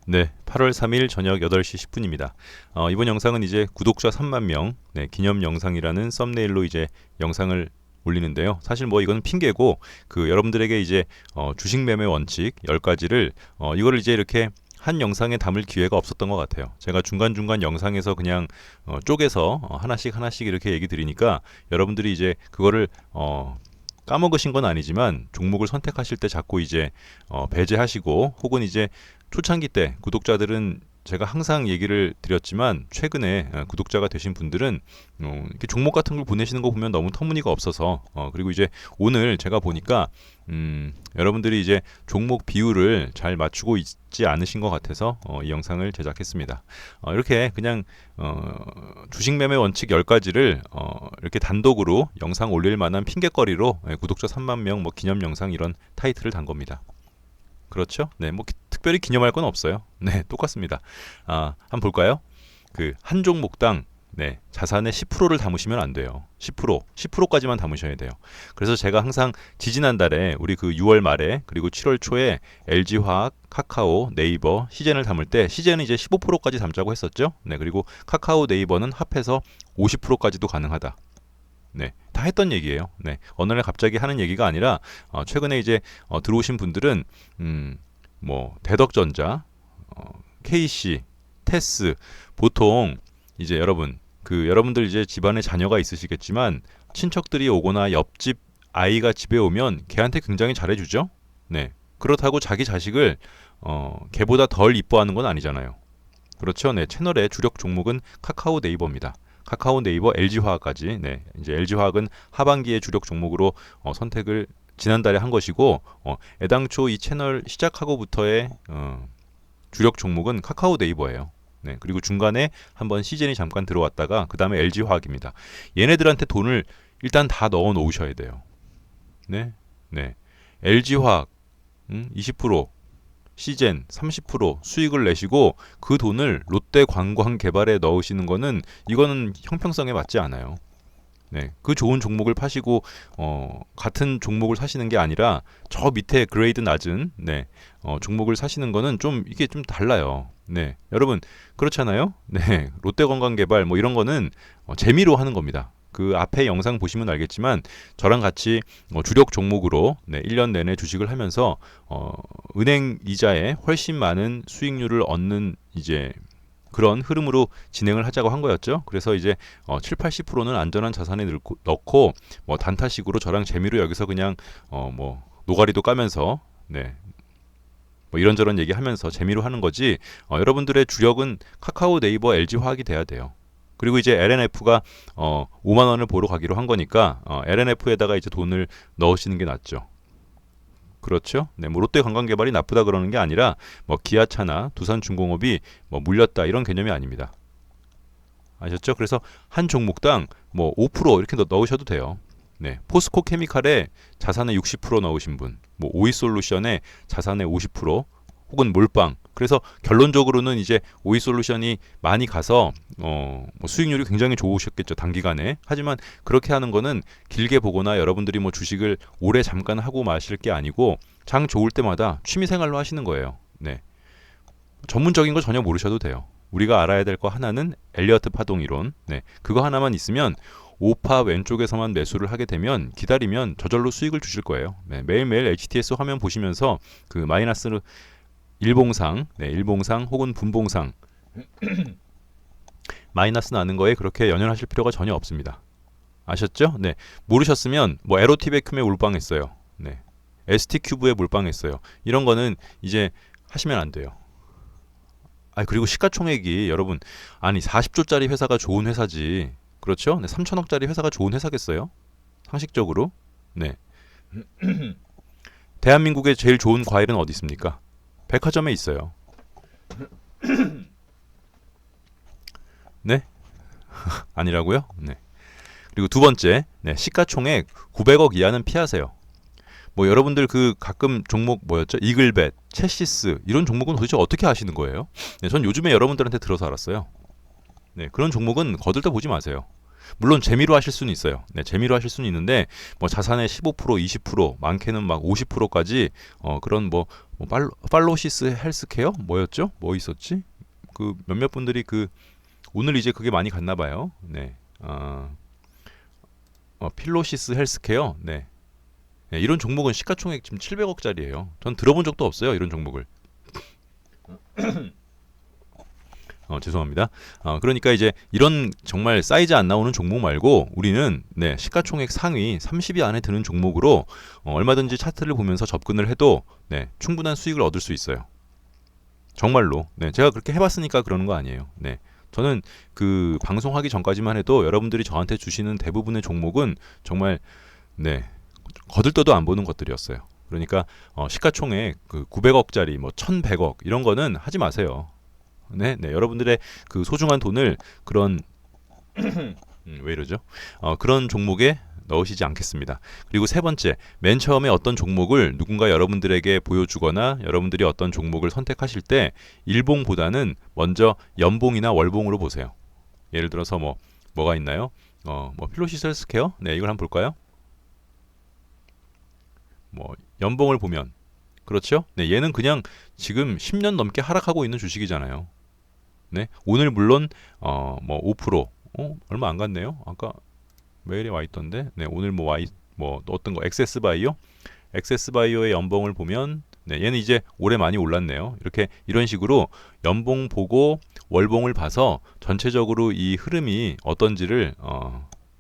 네, 8월 3일 저녁 8시 10분입니다. 이번 영상은 이제 구독자 3만 명 기념 영상이라는 썸네일로 이제 영상을 올리는데요. 사실 뭐 이건 핑계고 그 여러분들에게 이제 주식 매매 원칙 10가지를 이거를 이제 이렇게 한 영상에 담을 기회가 없었던 것 같아요. 제가 중간중간 영상에서 그냥 쪼개서 하나씩 하나씩 이렇게 얘기 드리니까 여러분들이 이제 그거를 까먹으신 건 아니지만 종목을 선택하실 때 자꾸 이제 배제하시고 혹은 이제 초창기 때 구독자들은 제가 항상 얘기를 드렸지만 최근에 구독자가 되신 분들은 이렇게 종목 같은 걸 보내시는 거 보면 너무 터무니가 없어서 그리고 이제 오늘 제가 보니까 여러분들이 이제 종목 비율을 잘 맞추고 있지 않으신 것 같아서 이 영상을 제작했습니다. 이렇게 그냥 주식 매매 원칙 10가지를 이렇게 단독으로 영상 올릴 만한 핑계거리로 구독자 3만 명 뭐 기념 영상 이런 타이틀을 단 겁니다. 그렇죠? 네, 뭐 특별히 기념할 건 없어요. 네, 똑같습니다. 한번 볼까요? 그 한 종목당 자산의 10%를 담으시면 안 돼요. 10%까지만 담으셔야 돼요. 그래서 제가 항상 지지난달에 우리 그 6월 말에 그리고 7월 초에 LG화학, 카카오, 네이버, 시젠을 담을 때 시젠은 이제 15%까지 담자고 했었죠. 네, 그리고 카카오, 네이버는 합해서 50%까지도 가능하다. 네, 다 했던 얘기예요. 네, 어느 날 갑자기 하는 얘기가 아니라 최근에 이제 들어오신 분들은 뭐 대덕전자, KC, 테스 보통 이제 여러분들 이제 집안에 자녀가 있으시겠지만 친척들이 오거나 옆집 아이가 집에 오면 걔한테 굉장히 잘해주죠. 네, 그렇다고 자기 자식을 걔보다 덜 이뻐하는 건 아니잖아요. 그렇죠. 네, 채널의 주력 종목은 카카오 네이버입니다. 카카오 네이버, LG화학까지. 네, 이제 LG화학은 하반기의 주력 종목으로 선택을 지난달에 한 것이고 애당초 이 채널 시작하고부터의 주력 종목은 카카오 네이버예요. 네, 그리고 중간에 한번 시즌이 잠깐 들어왔다가 그 다음에 LG화학입니다. 얘네들한테 돈을 일단 다 넣어 놓으셔야 돼요. 네, 네, LG화학 20%, 시젠 30% 수익을 내시고 그 돈을 롯데관광개발에 넣으시는 거는 이거는 형평성에 맞지 않아요. 네, 그 좋은 종목을 파시고 같은 종목을 사시는 게 아니라 저 밑에 그레이드 낮은 종목을 사시는 거는 좀 이게 좀 달라요. 네, 여러분 그렇잖아요. 네, 롯데관광개발 뭐 이런 거는 재미로 하는 겁니다. 그 앞에 영상 보시면 알겠지만 저랑 같이 주력 종목으로 1년 내내 주식을 하면서 은행 이자에 훨씬 많은 수익률을 얻는 이제 그런 흐름으로 진행을 하자고 한 거였죠. 그래서 이제 7, 80%는 안전한 자산에 넣고 뭐 단타식으로 저랑 재미로 여기서 그냥 뭐 노가리도 까면서 뭐 이런저런 얘기하면서 재미로 하는 거지. 여러분들의 주력은 카카오, 네이버, LG화학이 돼야 돼요. 그리고 이제 LNF가 5만 원을 보러 가기로 한 거니까 LNF에다가 이제 돈을 넣으시는 게 낫죠. 그렇죠. 네, 뭐 롯데관광개발이 나쁘다 그러는 게 아니라 뭐 기아차나 두산중공업이 뭐 물렸다 이런 개념이 아닙니다. 아셨죠? 그래서 한 종목당 뭐 5% 이렇게 넣으셔도 돼요. 네, 포스코 케미칼에 자산의 60% 넣으신 분, 뭐 오이솔루션에 자산의 50%, 혹은 몰빵. 그래서 결론적으로는 이제 오이솔루션이 많이 가서 뭐 수익률이 굉장히 좋으셨겠죠 단기간에. 하지만 그렇게 하는 거는 길게 보거나 여러분들이 뭐 주식을 오래 잠깐 하고 마실 게 아니고 장 좋을 때마다 취미생활로 하시는 거예요. 네, 전문적인 거 전혀 모르셔도 돼요. 우리가 알아야 될 거 하나는 엘리어트 파동 이론. 네, 그거 하나만 있으면 오파 왼쪽에서만 매수를 하게 되면 기다리면 저절로 수익을 주실 거예요. 네, 매일매일 HTS 화면 보시면서 그 마이너스 일봉상, 일봉상 혹은 분봉상 마이너스 나는 거에 그렇게 연연하실 필요가 전혀 없습니다. 아셨죠? 네, 모르셨으면 뭐 에로티베큐에 몰빵했어요. 네, ST큐브에 몰빵했어요. 이런 거는 이제 하시면 안 돼요. 그리고 시가총액이 여러분 아니 40조짜리 회사가 좋은 회사지. 그렇죠? 네, 3천억짜리 회사가 좋은 회사겠어요? 상식적으로? 네. 대한민국의 제일 좋은 과일은 어디 있습니까? 백화점에 있어요. 네? 아니라고요? 네. 그리고 두 번째, 시가총액 900억 이하는 피하세요. 뭐 여러분들 그 가끔 종목 뭐였죠? 이글벳, 체시스 이런 종목은 도대체 어떻게 하시는 거예요? 네, 전 요즘에 여러분들한테 들어서 알았어요. 네, 그런 종목은 거들떠 보지 마세요. 물론 재미로 하실 수는 있어요. 네, 재미로 하실 수는 있는데 뭐 자산의 15%, 20%, 많게는 막 50%까지 그런 뭐 팔로시스 헬스케어 뭐였죠? 뭐 있었지? 그 몇몇 분들이 그 오늘 이제 그게 많이 갔나 봐요. 네. 필로시스 헬스케어. 네. 네, 이런 종목은 시가총액 지금 700억짜리예요. 전 들어본 적도 없어요. 이런 종목을. 죄송합니다. 그러니까 이제 이런 정말 사이즈 안 나오는 종목 말고 우리는 네, 시가총액 상위 30위 안에 드는 종목으로 얼마든지 차트를 보면서 접근을 해도 네, 충분한 수익을 얻을 수 있어요. 정말로. 네, 제가 그렇게 해봤으니까 그러는 거 아니에요. 네. 저는 그 방송하기 전까지만 해도 여러분들이 저한테 주시는 대부분의 종목은 정말 네, 거들떠도 안 보는 것들이었어요. 그러니까 시가총액 그 900억짜리 뭐 1,100억 이런 거는 하지 마세요. 네, 네, 여러분들의 그 소중한 돈을 그런 왜 이러죠? 그런 종목에 넣으시지 않겠습니다. 그리고 세 번째, 맨 처음에 어떤 종목을 누군가 여러분들에게 보여주거나 여러분들이 어떤 종목을 선택하실 때 일봉보다는 먼저 연봉이나 월봉으로 보세요. 예를 들어서 뭐가 있나요? 뭐 필로시스 헬스케어? 네, 이걸 한번 볼까요? 뭐 연봉을 보면 그렇죠? 네, 얘는 그냥 지금 10년 넘게 하락하고 있는 주식이잖아요. 네, 오늘 물론 뭐 5%, 얼마 안 갔네요. 아까 메일에 와 있던데, 네, 오늘 뭐 어떤 거 엑세스바이오, 엑세스바이오의 연봉을 보면, 네, 얘는 이제 올해 많이 올랐네요. 이런 식으로 연봉 보고 월봉을 봐서 전체적으로 이 흐름이 어떤지를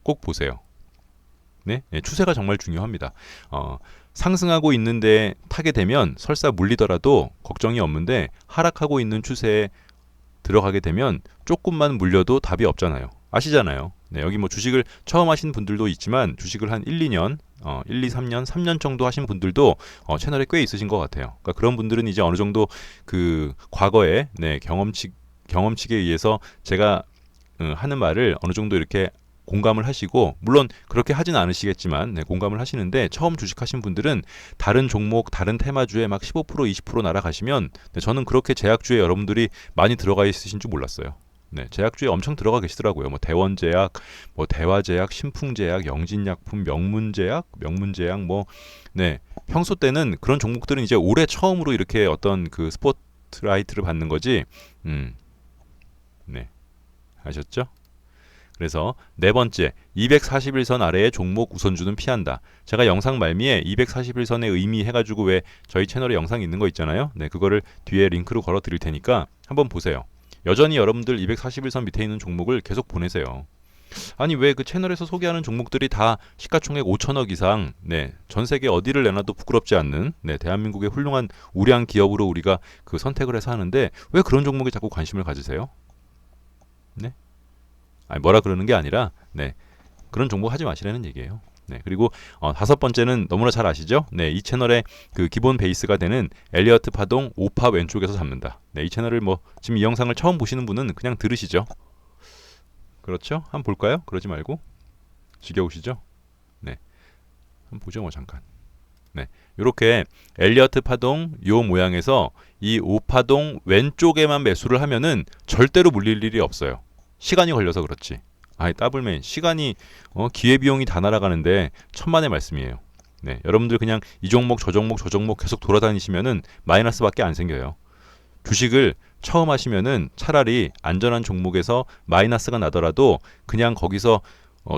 꼭 보세요. 네, 네, 추세가 정말 중요합니다. 상승하고 있는데 타게 되면 설사 물리더라도 걱정이 없는데 하락하고 있는 추세에 들어가게 되면 조금만 물려도 답이 없잖아요. 아시잖아요. 네, 여기 뭐 주식을 처음 하신 분들도 있지만 주식을 한 1, 2년, 1, 2, 3년, 3년 정도 하신 분들도 채널에 꽤 있으신 것 같아요. 그러니까 그런 분들은 이제 어느 정도 그 과거에 네, 경험칙에 의해서 제가 하는 말을 어느 정도 이렇게 공감을 하시고 물론 그렇게 하진 않으시겠지만 네, 공감을 하시는데 처음 주식하신 분들은 다른 종목 다른 테마주에 막 15% 20% 날아가시면 네, 저는 그렇게 제약주에 여러분들이 많이 들어가 있으신 줄 몰랐어요. 네, 제약주에 엄청 들어가 계시더라고요. 뭐 대원제약, 뭐 대화제약, 신풍제약, 영진약품, 명문제약 뭐 네, 평소 때는 그런 종목들은 이제 올해 처음으로 이렇게 어떤 그 스포트라이트를 받는 거지. 네, 아셨죠? 그래서 네 번째, 241선 아래의 종목 우선주는 피한다. 제가 영상 말미에 241선의 의미 해가지고 왜 저희 채널에 영상이 있는 거 있잖아요. 네, 그거를 뒤에 링크로 걸어 드릴 테니까 한번 보세요. 여전히 여러분들 241선 밑에 있는 종목을 계속 보내세요. 아니 왜 그 채널에서 소개하는 종목들이 다 시가총액 5천억 이상, 네, 전 세계 어디를 내놔도 부끄럽지 않는, 네, 대한민국의 훌륭한 우량 기업으로 우리가 그 선택을 해서 하는데 왜 그런 종목에 자꾸 관심을 가지세요? 네? 아니, 뭐라 그러는 게 아니라 네, 그런 종목 하지 마시라는 얘기예요. 네, 그리고 다섯 번째는 너무나 잘 아시죠? 네, 이 채널의 그 기본 베이스가 되는 엘리어트 파동 5파 왼쪽에서 잡는다. 네, 이 채널을 뭐 지금 이 영상을 처음 보시는 분은 그냥 들으시죠. 그렇죠? 한번 볼까요? 그러지 말고 지겨우시죠? 네, 한번 보죠 뭐 잠깐. 네, 이렇게 엘리어트 파동 요 모양에서 이 5파동 왼쪽에만 매수를 하면은 절대로 물릴 일이 없어요. 시간이 걸려서 그렇지. 아이 더블맨 시간이 기회비용이 다 날아가는데 천만의 말씀이에요. 네, 여러분들 그냥 이 종목 저 종목 계속 돌아다니시면은 마이너스밖에 안 생겨요. 주식을 처음 하시면은 차라리 안전한 종목에서 마이너스가 나더라도 그냥 거기서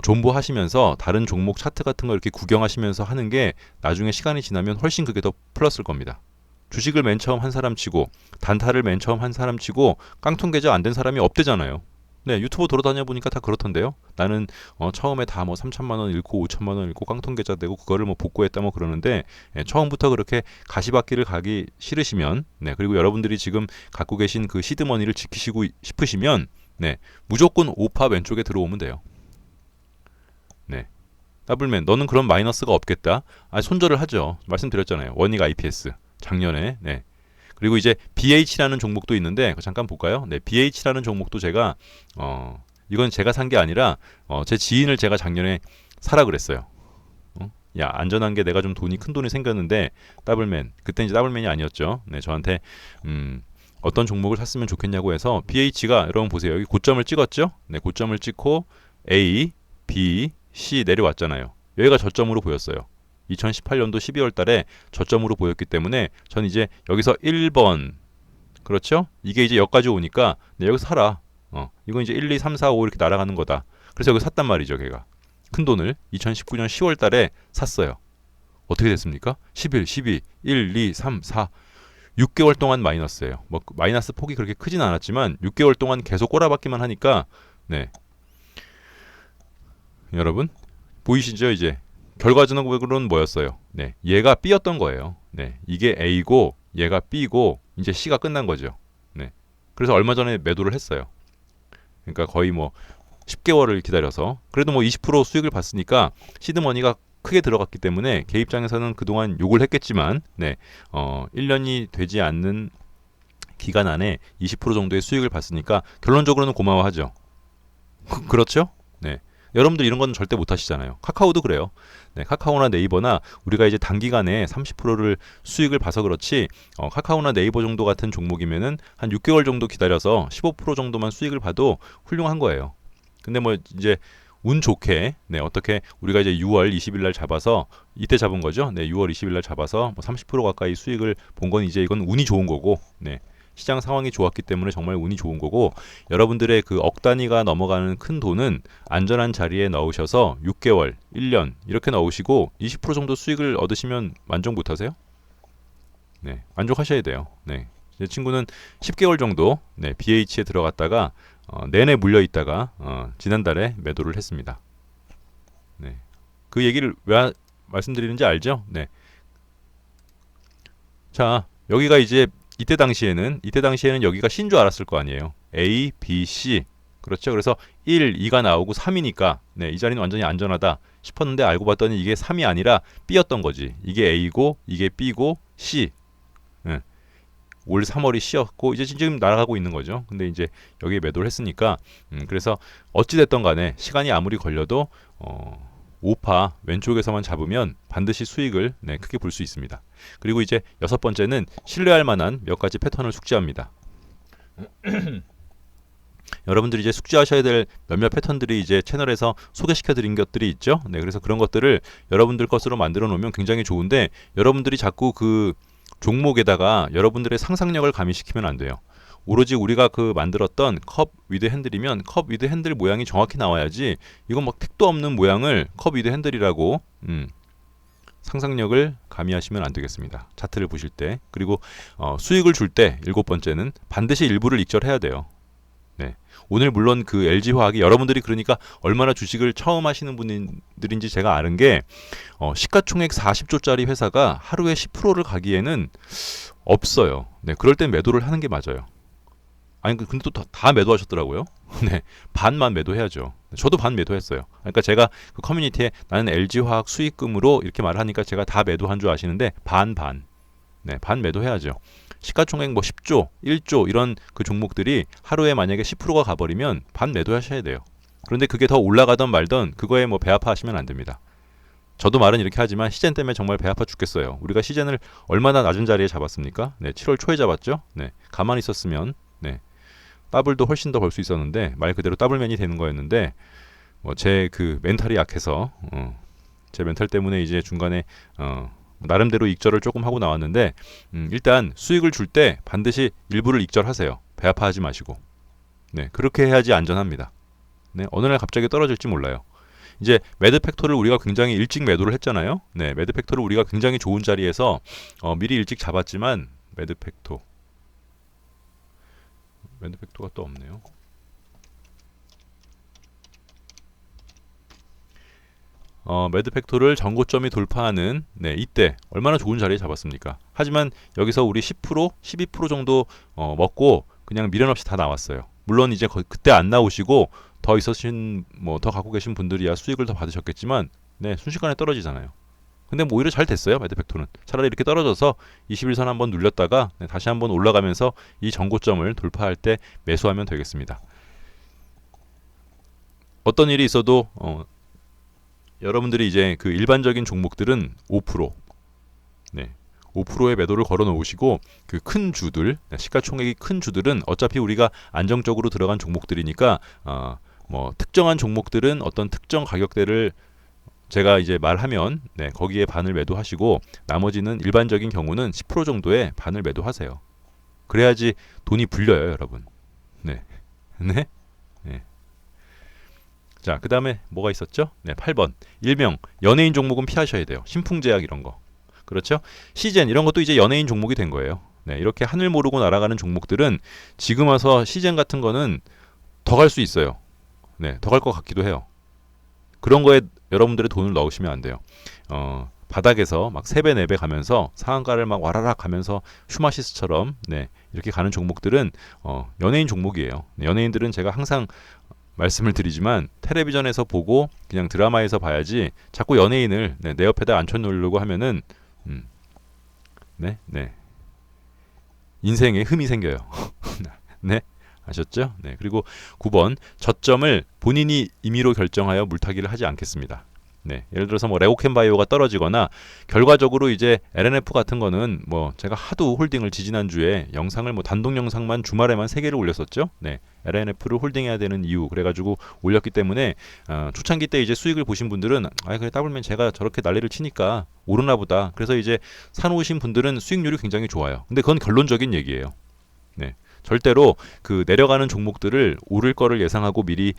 존버하시면서 다른 종목 차트 같은 거 이렇게 구경하시면서 하는 게 나중에 시간이 지나면 훨씬 그게 더 플러스일 겁니다. 주식을 맨 처음 한 사람 치고 단타를 맨 처음 한 사람 치고 깡통 계좌 안 된 사람이 없대잖아요. 네, 유튜브 돌아다녀 보니까 다 그렇던데요. 나는 처음에 다 뭐 3천만 원 잃고 5천만 원 잃고 깡통 계좌 되고 그거를 뭐 복구했다 뭐 그러는데 처음부터 그렇게 가시밭길을 가기 싫으시면 네, 그리고 여러분들이 지금 갖고 계신 그 시드머니를 지키시고 싶으시면 네, 무조건 5파 왼쪽에 들어오면 돼요. 네. 더블맨 너는 그런 마이너스가 없겠다. 손절을 하죠. 말씀드렸잖아요. 원익 IPS 작년에. 네. 그리고 이제 BH라는 종목도 있는데 그거 잠깐 볼까요? 네, BH라는 종목도 제가 이건 제가 산 게 아니라 제 지인을 제가 작년에 사라 그랬어요. 야, 안전한 게 내가 좀 큰 돈이 생겼는데 더블맨 그때 이제 더블맨이 아니었죠. 네, 저한테 어떤 종목을 샀으면 좋겠냐고 해서 BH가 여러분 보세요. 여기 고점을 찍었죠? 네, 고점을 찍고 A, B, C 내려왔잖아요. 여기가 저점으로 보였어요. 2018년도 12월 달에 저점으로 보였기 때문에 전 이제 여기서 1번, 그렇죠? 이게 이제 여기까지 오니까 네, 여기서 사라. 이건 이제 1, 2, 3, 4, 5 이렇게 날아가는 거다. 그래서 여기 샀단 말이죠, 걔가. 큰 돈을 2019년 10월 달에 샀어요. 어떻게 됐습니까? 11, 12, 1, 2, 3, 4 6개월 동안 마이너스예요. 뭐 마이너스 폭이 그렇게 크진 않았지만 6개월 동안 계속 꼬라박기만 하니까 네. 여러분 보이시죠? 이제 결과적으로는 뭐였어요? 네. 얘가 B였던 거예요. 네. 이게 A고 얘가 B고 이제 C가 끝난 거죠. 네. 그래서 얼마 전에 매도를 했어요. 그러니까 거의 뭐 10개월을 기다려서 그래도 뭐 20% 수익을 봤으니까 시드머니가 크게 들어갔기 때문에 걔 입장에서는 그동안 욕을 했겠지만 네. 1년이 되지 않는 기간 안에 20% 정도의 수익을 봤으니까 결론적으로는 고마워하죠. 그렇죠? 네. 여러분들 이런 건 절대 못 하시잖아요. 카카오도 그래요. 네, 카카오나 네이버나 우리가 이제 단기간에 30%를 수익을 봐서 그렇지 카카오나 네이버 정도 같은 종목이면은 한 6개월 정도 기다려서 15% 정도만 수익을 봐도 훌륭한 거예요. 근데 뭐 이제 운 좋게 네, 어떻게 우리가 이제 6월 20일 날 잡아서 이때 잡은 거죠. 네, 6월 20일 날 잡아서 뭐 30% 가까이 수익을 본 건 이제 이건 운이 좋은 거고 네. 시장 상황이 좋았기 때문에 정말 운이 좋은 거고 여러분들의 그 억 단위가 넘어가는 큰 돈은 안전한 자리에 넣으셔서 6개월, 1년 이렇게 넣으시고 20% 정도 수익을 얻으시면 만족 못 하세요? 네, 만족하셔야 돼요. 네. 제 친구는 10개월 정도 네, BH에 들어갔다가 내내 물려 있다가 지난달에 매도를 했습니다. 네. 그 얘기를 왜 말씀드리는지 알죠? 네. 자, 여기가 이제 이때 당시에는 여기가 C인 줄 알았을 거 아니에요. A, B, C. 그렇죠. 그래서 1, 2가 나오고 3이니까 네, 이 자리는 완전히 안전하다 싶었는데 알고 봤더니 이게 3이 아니라 B였던 거지. 이게 A고 이게 B고 C. 네. 올 3월이 C였고 이제 지금 날아가고 있는 거죠. 근데 이제 여기에 매도를 했으니까 그래서 어찌 됐던 간에 시간이 아무리 걸려도 5파 왼쪽에서만 잡으면 반드시 수익을 네, 크게 볼 수 있습니다. 그리고 이제 여섯 번째는 신뢰할 만한 몇 가지 패턴을 숙지합니다. 여러분들이 이제 숙지하셔야 될 몇몇 패턴들이 이제 채널에서 소개시켜 드린 것들이 있죠. 네, 그래서 그런 것들을 여러분들 것으로 만들어 놓으면 굉장히 좋은데 여러분들이 자꾸 그 종목에다가 여러분들의 상상력을 가미시키면 안 돼요. 오로지 우리가 그 만들었던 컵 위드 핸들이면 컵 위드 핸들 모양이 정확히 나와야지 이건 막 택도 없는 모양을 컵 위드 핸들이라고 상상력을 가미하시면 안 되겠습니다. 차트를 보실 때. 그리고 수익을 줄 때 일곱 번째는 반드시 일부를 익절해야 돼요. 네. 오늘 물론 그 LG화학이 여러분들이 그러니까 얼마나 주식을 처음 하시는 분들인지 제가 아는 게 시가총액 40조짜리 회사가 하루에 10%를 가기에는 없어요. 네. 그럴 땐 매도를 하는 게 맞아요. 아니 근데 또 다 매도하셨더라고요. 네, 반만 매도해야죠. 저도 반 매도했어요. 그러니까 제가 그 커뮤니티에 나는 LG화학 수익금으로 이렇게 말을 하니까 제가 다 매도한 줄 아시는데 반. 네, 반 매도해야죠. 시가총액 뭐 10조, 1조 이런 그 종목들이 하루에 만약에 10%가 가버리면 반 매도하셔야 돼요. 그런데 그게 더 올라가던 말던 그거에 뭐 배 아파하시면 안 됩니다. 저도 말은 이렇게 하지만 시젠 때문에 정말 배 아파 죽겠어요. 우리가 시젠을 얼마나 낮은 자리에 잡았습니까? 네, 7월 초에 잡았죠. 네, 가만히 있었으면 네. 더블도 훨씬 더 벌 수 있었는데 말 그대로 더블맨이 되는 거였는데 제 그 멘탈이 약해서 제 멘탈 때문에 이제 중간에 나름대로 익절을 조금 하고 나왔는데 일단 수익을 줄 때 반드시 일부를 익절하세요. 배 아파하지 마시고 네 그렇게 해야지 안전합니다. 네 어느 날 갑자기 떨어질지 몰라요. 이제 매드팩토를 우리가 굉장히 일찍 매도를 했잖아요. 네 매드팩토를 우리가 굉장히 좋은 자리에서 미리 일찍 잡았지만 매드팩토가 또 없네요. 매드팩토를 전고점이 돌파하는 네, 이때 얼마나 좋은 자리에 잡았습니까? 하지만 여기서 우리 10%, 12% 정도 먹고 그냥 미련 없이 다 나왔어요. 물론 이제 그때 안 나오시고 더 있으신 더 갖고 계신 분들이야 수익을 더 받으셨겠지만 네, 순식간에 떨어지잖아요. 근데 뭐 오히려 잘 됐어요. 매드팩토는 차라리 이렇게 떨어져서 21선 한번 눌렸다가 네, 다시 한번 올라가면서 이 전고점을 돌파할 때 매수하면 되겠습니다. 어떤 일이 있어도 여러분들이 이제 그 일반적인 종목들은 5% 네, 5%의 매도를 걸어 놓으시고 그 큰 주들 시가총액이 큰 주들은 어차피 우리가 안정적으로 들어간 종목들이니까 뭐 특정한 종목들은 어떤 특정 가격대를 제가 이제 말하면 네, 거기에 반을 매도하시고 나머지는 일반적인 경우는 10% 정도의 반을 매도하세요. 그래야지 돈이 불려요, 여러분. 네. 네. 네. 자, 그다음에 뭐가 있었죠? 네, 8번. 일명 연예인 종목은 피하셔야 돼요. 신풍제약 이런 거. 그렇죠? 시젠 이런 것도 이제 연예인 종목이 된 거예요. 네, 이렇게 하늘 모르고 날아가는 종목들은 지금 와서 시젠 같은 거는 더 갈 수 있어요. 네, 더 갈 것 같기도 해요. 그런 거에 여러분들의 돈을 넣으시면 안 돼요. 바닥에서 막 3배, 4배 가면서 상한가를 막 와라락 가면서 슈마시스처럼 네, 이렇게 가는 종목들은 연예인 종목이에요. 네, 연예인들은 제가 항상 말씀을 드리지만 텔레비전에서 보고 그냥 드라마에서 봐야지 자꾸 연예인을 네, 내 옆에다 앉혀놓으려고 하면은 네, 네. 인생에 흠이 생겨요. 네. 아셨죠? 네. 그리고 9번 저점을 본인이 임의로 결정하여 물타기를 하지 않겠습니다. 네. 예를 들어서 뭐 레고캠바이오가 떨어지거나 결과적으로 이제 LNF 같은 거는 뭐 제가 하도 홀딩을 지지난주에 영상을 뭐 단독 영상만 주말에만 3개를 올렸었죠. 네. LNF를 홀딩해야 되는 이유 그래가지고 올렸기 때문에 초창기 때 이제 수익을 보신 분들은 그래 따블면 제가 저렇게 난리를 치니까 오르나 보다. 그래서 이제 사놓으신 분들은 수익률이 굉장히 좋아요. 근데 그건 결론적인 얘기예요. 네. 절대로 그 내려가는 종목들을 오를 거를 예상하고 미리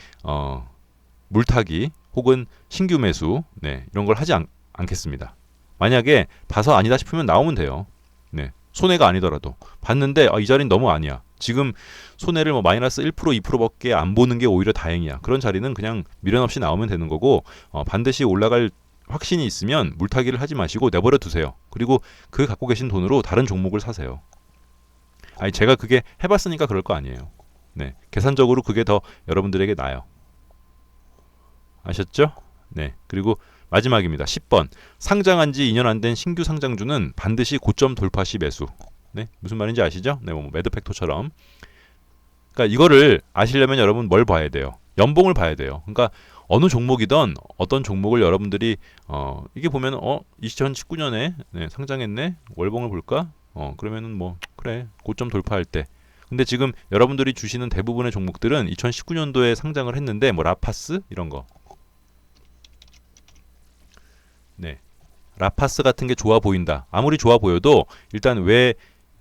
물타기 혹은 신규 매수 네, 이런 걸 하지 않겠습니다. 만약에 봐서 아니다 싶으면 나오면 돼요. 네, 손해가 아니더라도 봤는데 이 자리는 너무 아니야. 지금 손해를 뭐 마이너스 1% 2%밖에 안 보는 게 오히려 다행이야. 그런 자리는 그냥 미련 없이 나오면 되는 거고 반드시 올라갈 확신이 있으면 물타기를 하지 마시고 내버려 두세요. 그리고 그 갖고 계신 돈으로 다른 종목을 사세요. 아니 제가 그게 해봤으니까 그럴 거 아니에요. 네, 계산적으로 그게 더 여러분들에게 나아요. 아셨죠? 네, 그리고 마지막입니다. 10번 상장한 지 2년 안 된 신규 상장주는 반드시 고점 돌파 시 매수. 네, 무슨 말인지 아시죠? 네, 뭐 매드팩토처럼. 그러니까 이거를 아시려면 여러분 뭘 봐야 돼요? 연봉을 봐야 돼요. 그러니까 어느 종목이든 어떤 종목을 여러분들이 이게 보면 2019년에 네, 상장했네. 월봉을 볼까? 그러면은 뭐 그래 고점 돌파할 때. 근데 지금 여러분들이 주시는 대부분의 종목들은 2019년도에 상장을 했는데 뭐 라파스 이런 거. 네. 라파스 같은 게 좋아 보인다. 아무리 좋아 보여도 일단 왜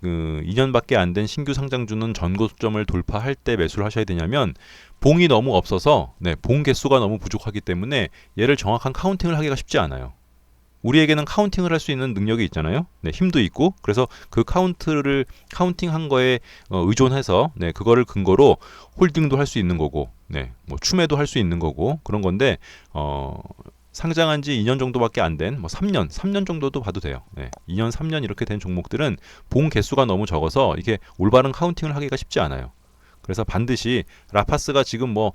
2년밖에 안 된 신규 상장주는 전고점을 돌파할 때 매수를 하셔야 되냐면 봉이 너무 없어서 네, 봉 개수가 너무 부족하기 때문에 얘를 정확한 카운팅을 하기가 쉽지 않아요. 우리에게는 카운팅을 할 수 있는 능력이 있잖아요. 네, 힘도 있고 그래서 그 카운팅한 거에 의존해서 네, 그거를 근거로 홀딩도 할 수 있는 거고, 네, 뭐 추매도 할 수 있는 거고 그런 건데 상장한 지 2년 정도밖에 안 된 뭐 3년 정도도 봐도 돼요. 네, 2년, 3년 이렇게 된 종목들은 봉 개수가 너무 적어서 이게 올바른 카운팅을 하기가 쉽지 않아요. 그래서 반드시 라파스가 지금 뭐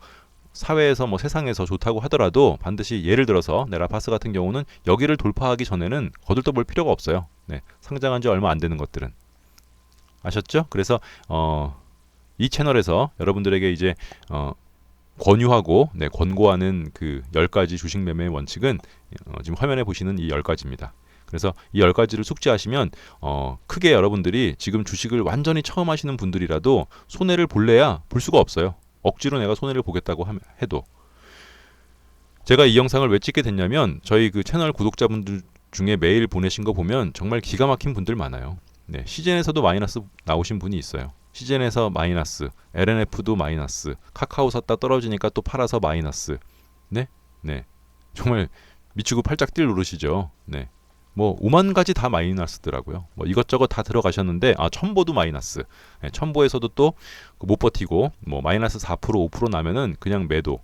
사회에서 뭐 세상에서 좋다고 하더라도 반드시 예를 들어서 라파스 같은 경우는 여기를 돌파하기 전에는 거들떠볼 필요가 없어요. 네, 상장한 지 얼마 안 되는 것들은. 아셨죠? 그래서 이 채널에서 여러분들에게 이제 권유하고 네, 권고하는 그 10가지 주식 매매의 원칙은 지금 화면에 보시는 이 10가지입니다. 그래서 이 10가지를 숙지하시면 크게 여러분들이 지금 주식을 완전히 처음 하시는 분들이라도 손해를 볼래야 볼 수가 없어요. 억지로 내가 손해를 보겠다고 해도. 제가 이 영상을 왜 찍게 됐냐면 저희 그 채널 구독자분들 중에 메일 보내신 거 보면 정말 기가 막힌 분들 많아요. 네, 시젠에서도 마이너스 나오신 분이 있어요. 시젠에서 마이너스, LNF도 마이너스, 카카오 샀다 떨어지니까 또 팔아서 마이너스. 네, 네, 정말 미치고 팔짝 뛸 노릇이죠. 네, 뭐 5만 가지 다 마이너스더라고요. 뭐 이것저것 다 들어가셨는데 첨보도 마이너스. 네, 첨보에서도 또 못 버티고 뭐 마이너스 4% 5% 나면은 그냥 매도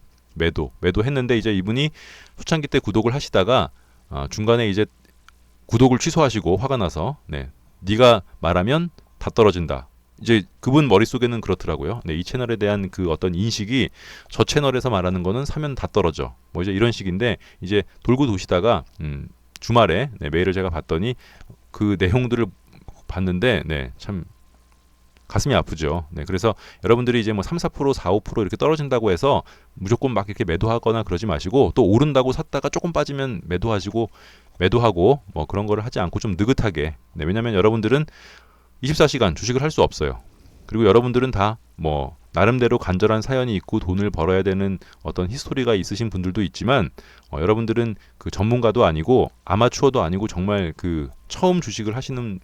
했는데 이제 이분이 초창기 때 구독을 하시다가 중간에 이제 구독을 취소하시고 화가 나서 네가 말하면 다 떨어진다. 이제 그분 머릿속에는 그렇더라고요. 네, 이 채널에 대한 그 어떤 인식이 저 채널에서 말하는 거는 사면 다 떨어져. 뭐 이제 이런 식인데 이제 돌고 도시다가 주말에 메일을 제가 봤더니 그 내용들을 봤는데 참 가슴이 아프죠. 네, 그래서 여러분들이 이제 뭐 3, 4%, 4, 5% 이렇게 떨어진다고 해서 무조건 막 이렇게 매도하거나 그러지 마시고 또 오른다고 샀다가 조금 빠지면 매도하고 뭐 그런 거를 하지 않고 좀 느긋하게. 네, 왜냐면 여러분들은 24시간 주식을 할 수 없어요. 그리고 여러분들은 다 뭐 나름대로 간절한 사연이 있고 돈을 벌어야 되는 어떤 히스토리가 있으신 분들도 있지만 여러분들은 그 전문가도 아니고 아마추어도 아니고 정말 그 처음 주식을 하시는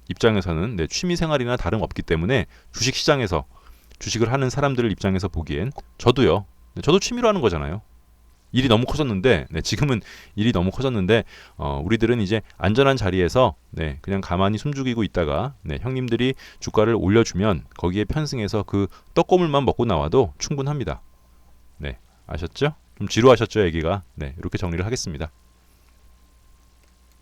입장에서는 네, 취미 생활이나 다름없기 때문에 주식 시장에서 주식을 하는 사람들을 입장에서 보기엔 저도요. 네, 저도 취미로 하는 거잖아요. 일이 너무 커졌는데 지금은 일이 너무 커졌는데 우리들은 이제 안전한 자리에서 그냥 가만히 숨죽이고 있다가 형님들이 주가를 올려주면 거기에 편승해서 그 떡고물만 먹고 나와도 충분합니다. 네, 아셨죠? 좀 지루하셨죠, 얘기가? 네, 이렇게 정리를 하겠습니다.